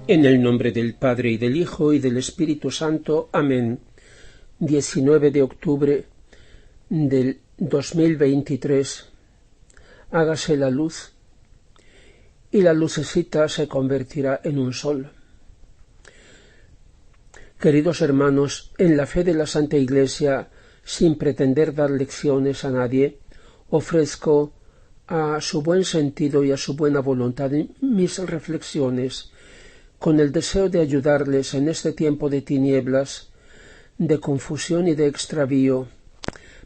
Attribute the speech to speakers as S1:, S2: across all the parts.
S1: En el nombre del Padre, y del Hijo, y del Espíritu Santo. Amén. 19 de octubre del 2023. Hágase la luz, y la lucecita se convertirá en un sol. Queridos hermanos, en la fe de la Santa Iglesia, sin pretender dar lecciones a nadie, ofrezco a su buen sentido y a su buena voluntad mis reflexiones, con el deseo de ayudarles en este tiempo de tinieblas, de confusión y de extravío,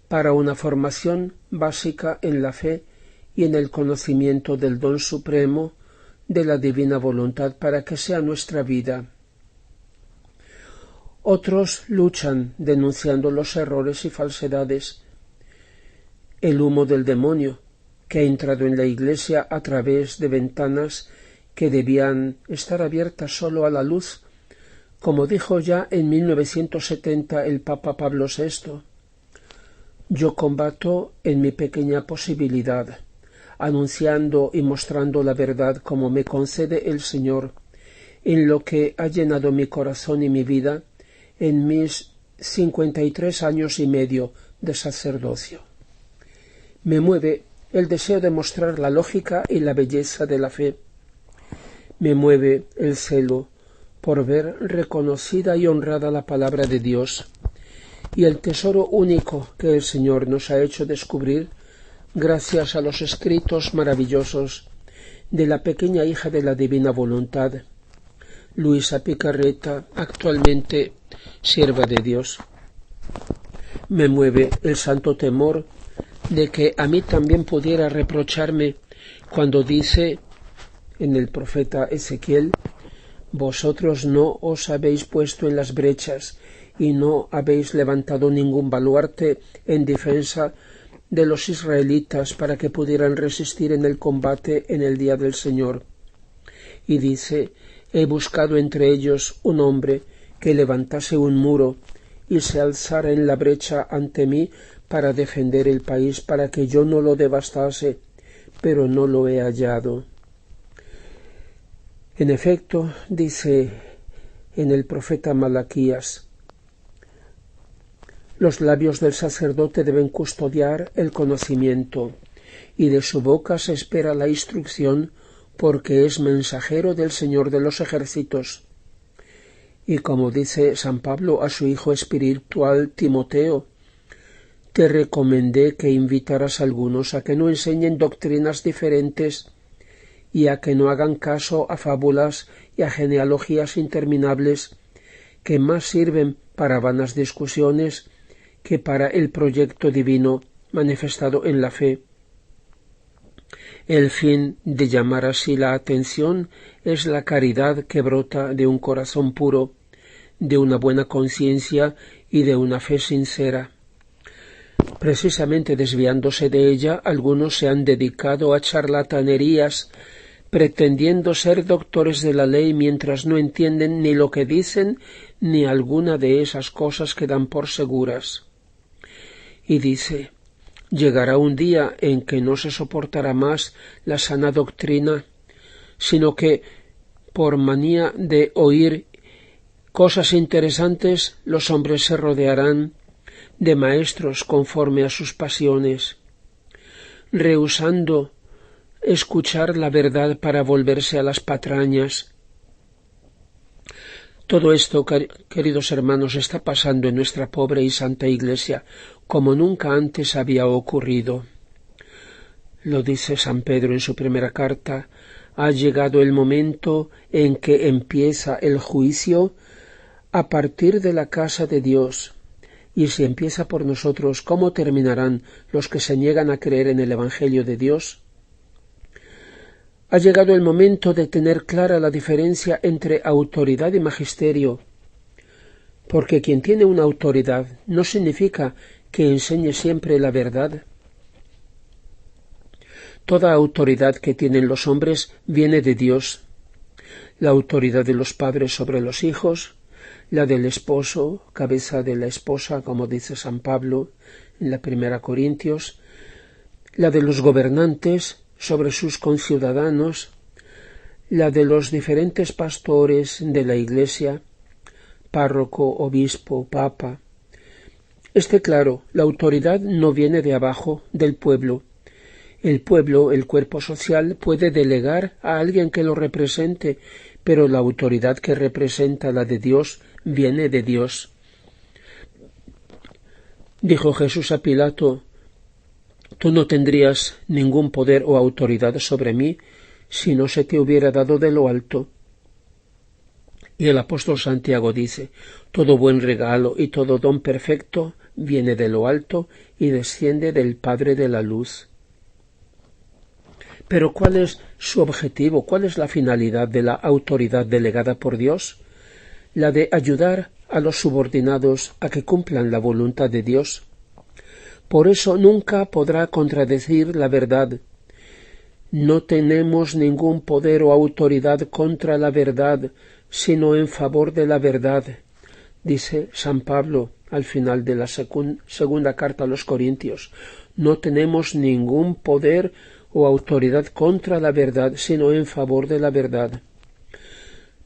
S1: para una formación básica en la fe y en el conocimiento del don supremo de la divina voluntad para que sea nuestra vida. Otros luchan denunciando los errores y falsedades, el humo del demonio que ha entrado en la Iglesia a través de ventanas que debían estar abiertas solo a la luz, como dijo ya en 1970 el Papa Pablo VI. Yo combato en mi pequeña posibilidad, anunciando y mostrando la verdad como me concede el Señor, en lo que ha llenado mi corazón y mi vida en mis 53 años y medio de sacerdocio. Me mueve el deseo de mostrar la lógica y la belleza de la fe. Me mueve el celo por ver reconocida y honrada la palabra de Dios y el tesoro único que el Señor nos ha hecho descubrir gracias a los escritos maravillosos de la pequeña hija de la divina voluntad, Luisa Picarreta, actualmente sierva de Dios. Me mueve el santo temor de que a mí también pudiera reprocharme cuando dice en el profeta Ezequiel: vosotros no os habéis puesto en las brechas y no habéis levantado ningún baluarte en defensa de los israelitas para que pudieran resistir en el combate en el día del Señor. Y dice: he buscado entre ellos un hombre que levantase un muro y se alzara en la brecha ante mí para defender el país, para que yo no lo devastase, pero no lo he hallado. En efecto, dice en el profeta Malaquías, los labios del sacerdote deben custodiar el conocimiento, y de su boca se espera la instrucción, porque es mensajero del Señor de los ejércitos. Y como dice San Pablo a su hijo espiritual Timoteo, te recomendé que invitaras a algunos a que no enseñen doctrinas diferentes y a que no hagan caso a fábulas y a genealogías interminables que más sirven para vanas discusiones que para el proyecto divino manifestado en la fe. El fin de llamar así la atención es la caridad que brota de un corazón puro, de una buena conciencia y de una fe sincera. Precisamente desviándose de ella, algunos se han dedicado a charlatanerías, pretendiendo ser doctores de la ley mientras no entienden ni lo que dicen ni alguna de esas cosas que dan por seguras. Y dice: llegará un día en que no se soportará más la sana doctrina, sino que, por manía de oír cosas interesantes, los hombres se rodearán de maestros conforme a sus pasiones, rehusando escuchar la verdad para volverse a las patrañas. Todo esto, queridos hermanos, está pasando en nuestra pobre y santa Iglesia como nunca antes había ocurrido. Lo dice San Pedro en su primera carta: ha llegado el momento en que empieza el juicio a partir de la casa de Dios. Y si empieza por nosotros, ¿cómo terminarán los que se niegan a creer en el Evangelio de Dios? Ha llegado el momento de tener clara la diferencia entre autoridad y magisterio, porque quien tiene una autoridad no significa que enseñe siempre la verdad. Toda autoridad que tienen los hombres viene de Dios. La autoridad de los padres sobre los hijos, la del esposo, cabeza de la esposa, como dice San Pablo en la 1 Corintios, la de los gobernantes sobre sus conciudadanos, la de los diferentes pastores de la Iglesia, párroco, obispo, papa. Claro, la autoridad no viene de abajo, del pueblo. El pueblo, el cuerpo social, puede delegar a alguien que lo represente, pero la autoridad que representa la de Dios viene de Dios. Dijo Jesús a Pilato: «Tú no tendrías ningún poder o autoridad sobre mí si no se te hubiera dado de lo alto». Y el apóstol Santiago dice: «Todo buen regalo y todo don perfecto viene de lo alto y desciende del Padre de la luz». Pero ¿cuál es su objetivo? ¿Cuál es la finalidad de la autoridad delegada por Dios? La de ayudar a los subordinados a que cumplan la voluntad de Dios. Por eso nunca podrá contradecir la verdad. No tenemos ningún poder o autoridad contra la verdad, sino en favor de la verdad, dice San Pablo al final de la segunda carta a los Corintios. No tenemos ningún poder o autoridad contra la verdad, sino en favor de la verdad.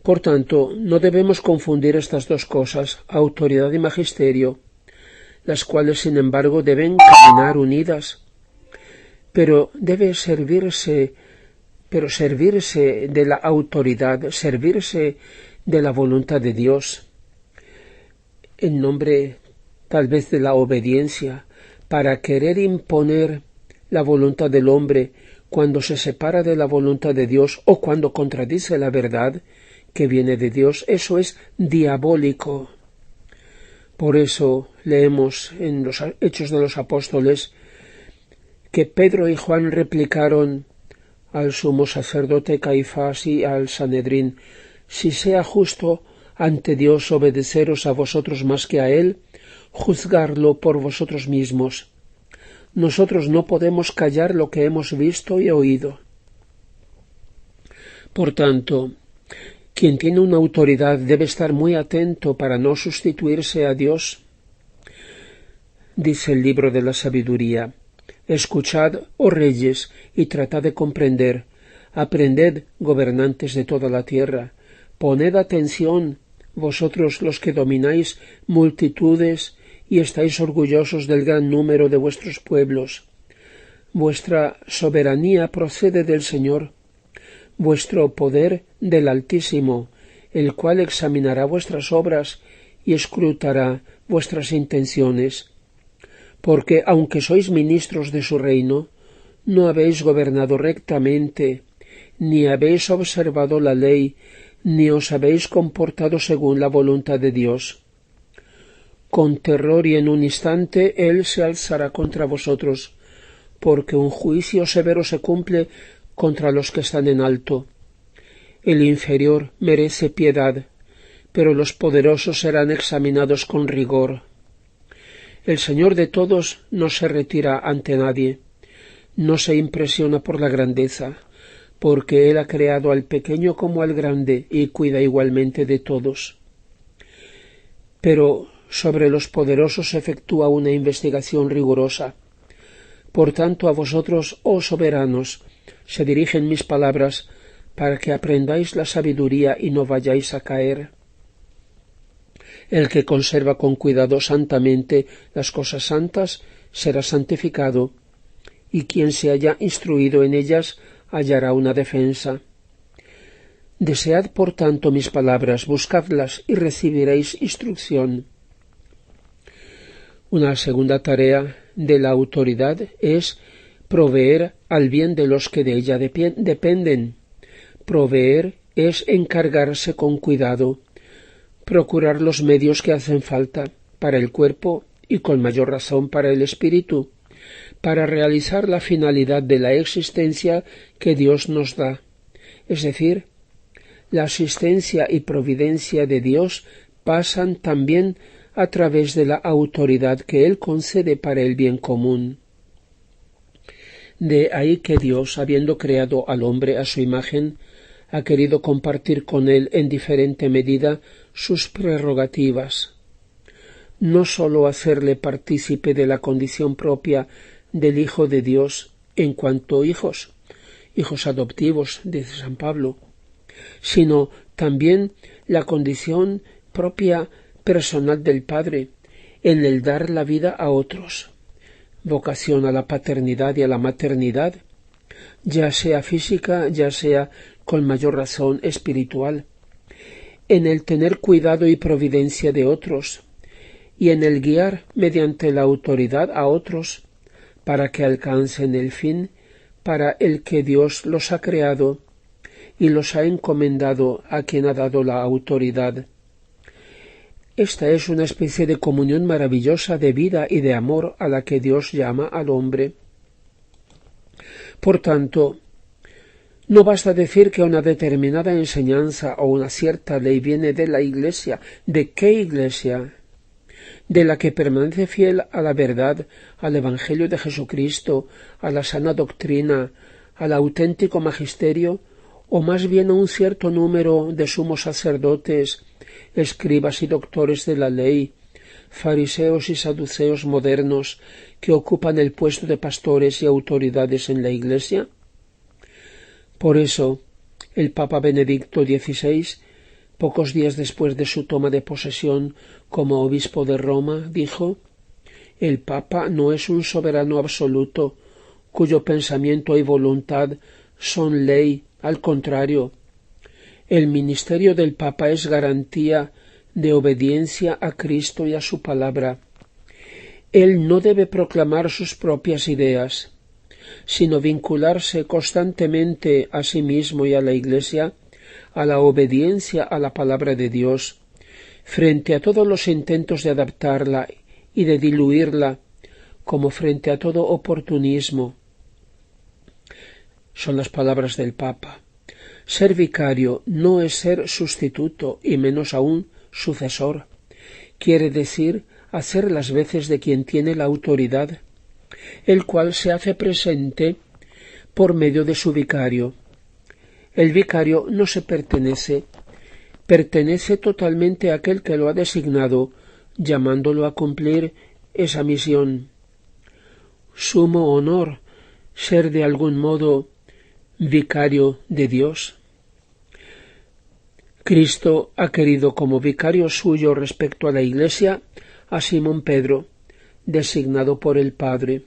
S1: Por tanto, no debemos confundir estas dos cosas, autoridad y magisterio, las cuales, sin embargo, deben caminar unidas. Pero debe servirse de la autoridad, servirse de la voluntad de Dios, en nombre tal vez de la obediencia, para querer imponer la voluntad del hombre cuando se separa de la voluntad de Dios o cuando contradice la verdad que viene de Dios. Eso es diabólico. Por eso leemos en los Hechos de los Apóstoles que Pedro y Juan replicaron al sumo sacerdote Caifás y al Sanedrín: «Si sea justo ante Dios obedeceros a vosotros más que a él, juzgarlo por vosotros mismos. Nosotros no podemos callar lo que hemos visto y oído». Por tanto, quien tiene una autoridad debe estar muy atento para no sustituirse a Dios. Dice el libro de la sabiduría: «Escuchad, oh reyes, y tratad de comprender. Aprended, gobernantes de toda la tierra. Poned atención, vosotros los que domináis multitudes y estáis orgullosos del gran número de vuestros pueblos. Vuestra soberanía procede del Señor, vuestro poder del Altísimo, el cual examinará vuestras obras y escrutará vuestras intenciones. Porque, aunque sois ministros de su reino, no habéis gobernado rectamente, ni habéis observado la ley, ni os habéis comportado según la voluntad de Dios. Con terror y en un instante Él se alzará contra vosotros, porque un juicio severo se cumple contra los que están en alto. El inferior merece piedad, pero los poderosos serán examinados con rigor. El Señor de todos no se retira ante nadie, no se impresiona por la grandeza, porque Él ha creado al pequeño como al grande y cuida igualmente de todos. Pero sobre los poderosos se efectúa una investigación rigurosa. Por tanto, a vosotros, oh soberanos, se dirigen mis palabras para que aprendáis la sabiduría y no vayáis a caer. El que conserva con cuidado santamente las cosas santas será santificado, y quien se haya instruido en ellas hallará una defensa. Desead, por tanto, mis palabras, buscadlas y recibiréis instrucción. Una segunda tarea de la autoridad es proveer al bien de los que de ella dependen. Proveer es encargarse con cuidado, procurar los medios que hacen falta para el cuerpo y con mayor razón para el espíritu, para realizar la finalidad de la existencia que Dios nos da, es decir, la asistencia y providencia de Dios pasan también a través de la autoridad que Él concede para el bien común. De ahí que Dios, habiendo creado al hombre a su imagen, ha querido compartir con él en diferente medida sus prerrogativas, no sólo hacerle partícipe de la condición propia del Hijo de Dios en cuanto hijos adoptivos, dice San Pablo, sino también la condición propia personal del Padre en el dar la vida a otros, vocación a la paternidad y a la maternidad, ya sea física, ya sea con mayor razón espiritual, en el tener cuidado y providencia de otros, y en el guiar mediante la autoridad a otros para que alcancen el fin para el que Dios los ha creado y los ha encomendado a quien ha dado la autoridad. Esta es una especie de comunión maravillosa de vida y de amor a la que Dios llama al hombre. Por tanto, no basta decir que una determinada enseñanza o una cierta ley viene de la Iglesia. ¿De qué Iglesia? De la que permanece fiel a la verdad, al Evangelio de Jesucristo, a la sana doctrina, al auténtico magisterio, o más bien a un cierto número de sumos sacerdotes, escribas y doctores de la ley, fariseos y saduceos modernos que ocupan el puesto de pastores y autoridades en la Iglesia? Por eso, el Papa Benedicto XVI, pocos días después de su toma de posesión como obispo de Roma, dijo: «El Papa no es un soberano absoluto, cuyo pensamiento y voluntad son ley, al contrario, el ministerio del Papa es garantía de obediencia a Cristo y a su palabra. Él no debe proclamar sus propias ideas, sino vincularse constantemente a sí mismo y a la Iglesia, a la obediencia a la palabra de Dios, frente a todos los intentos de adaptarla y de diluirla, como frente a todo oportunismo». Son las palabras del Papa. Ser vicario no es ser sustituto y menos aún sucesor. Quiere decir hacer las veces de quien tiene la autoridad, el cual se hace presente por medio de su vicario. El vicario no se pertenece totalmente a aquel que lo ha designado, llamándolo a cumplir esa misión. Sumo honor ser de algún modo vicario de Dios. Cristo ha querido como vicario suyo respecto a la Iglesia a Simón Pedro, designado por el Padre.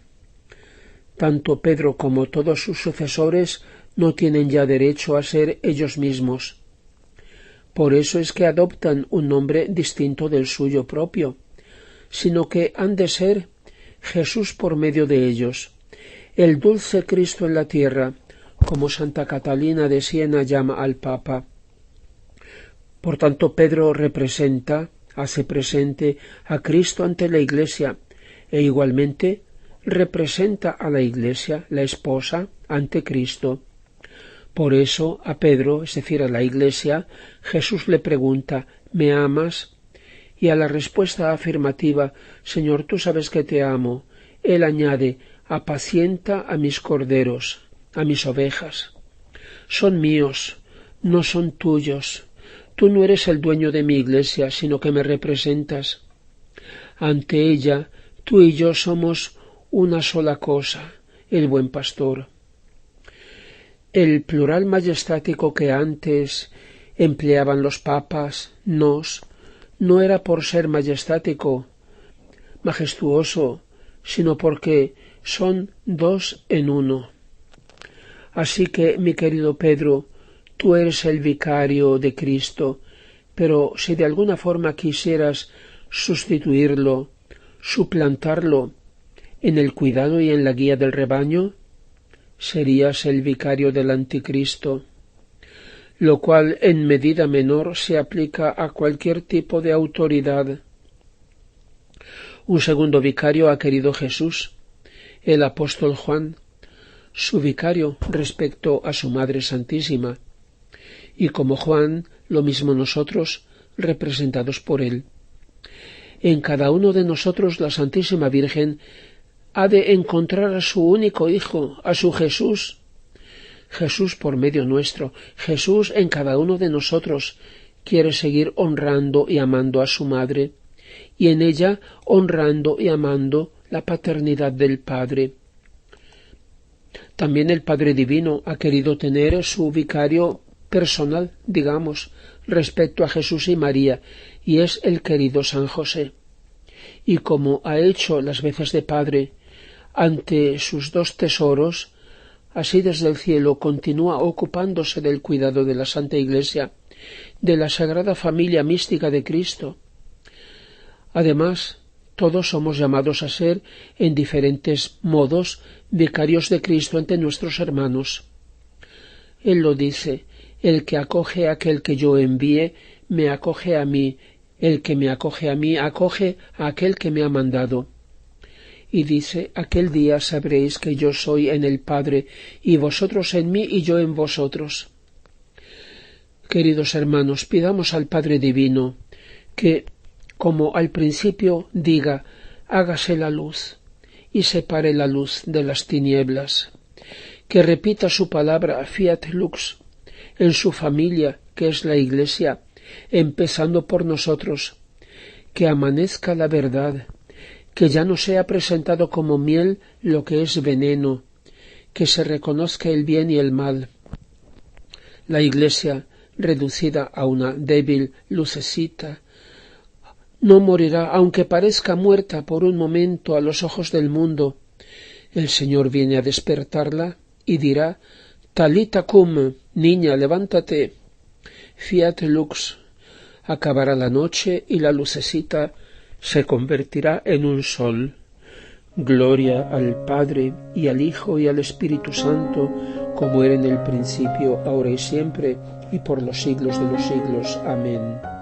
S1: Tanto Pedro como todos sus sucesores no tienen ya derecho a ser ellos mismos. Por eso es que adoptan un nombre distinto del suyo propio, sino que han de ser Jesús por medio de ellos, el dulce Cristo en la tierra, como Santa Catalina de Siena llama al Papa. Por tanto, Pedro hace presente a Cristo ante la Iglesia, e igualmente representa a la Iglesia, la esposa, ante Cristo. Por eso a Pedro, es decir, a la Iglesia, Jesús le pregunta: ¿me amas? Y a la respuesta afirmativa: Señor, tú sabes que te amo, él añade: apacienta a mis corderos, a mis ovejas. Son míos, no son tuyos. Tú no eres el dueño de mi Iglesia, sino que me representas. Ante ella, tú y yo somos una sola cosa, el buen pastor. El plural majestático que antes empleaban los papas, no era por ser majestático, majestuoso, sino porque son dos en uno. Así que, mi querido Pedro, tú eres el vicario de Cristo, pero si de alguna forma quisieras sustituirlo, suplantarlo en el cuidado y en la guía del rebaño, serías el vicario del Anticristo, lo cual en medida menor se aplica a cualquier tipo de autoridad. Un segundo vicario ha querido Jesús, el apóstol Juan, su vicario respecto a su Madre Santísima, y como Juan, lo mismo nosotros, representados por él. En cada uno de nosotros la Santísima Virgen ha de encontrar a su único Hijo, a su Jesús. Jesús por medio nuestro, Jesús en cada uno de nosotros quiere seguir honrando y amando a su Madre, y en ella honrando y amando la paternidad del Padre. También el Padre Divino ha querido tener su vicario personal, digamos, respecto a Jesús y María, y es el querido San José. Y como ha hecho las veces de padre ante sus dos tesoros, así desde el cielo continúa ocupándose del cuidado de la Santa Iglesia, de la Sagrada Familia Mística de Cristo. Además, todos somos llamados a ser, en diferentes modos, vicarios de Cristo ante nuestros hermanos. Él lo dice: el que acoge a aquel que yo envíe, me acoge a mí; el que me acoge a mí, acoge a aquel que me ha mandado. Y dice: aquel día sabréis que yo soy en el Padre, y vosotros en mí, y yo en vosotros. Queridos hermanos, pidamos al Padre Divino que, como al principio, diga: hágase la luz, y separe la luz de las tinieblas; que repita su palabra fiat lux en su familia, que es la Iglesia, empezando por nosotros; que amanezca la verdad, que ya no sea presentado como miel lo que es veneno, que se reconozca el bien y el mal. La Iglesia, reducida a una débil lucecita, no morirá, aunque parezca muerta por un momento a los ojos del mundo. El Señor viene a despertarla y dirá: Talita cum, niña, levántate. Fiat lux. Acabará la noche y la lucecita se convertirá en un sol. Gloria al Padre, y al Hijo, y al Espíritu Santo, como era en el principio, ahora y siempre, y por los siglos de los siglos. Amén.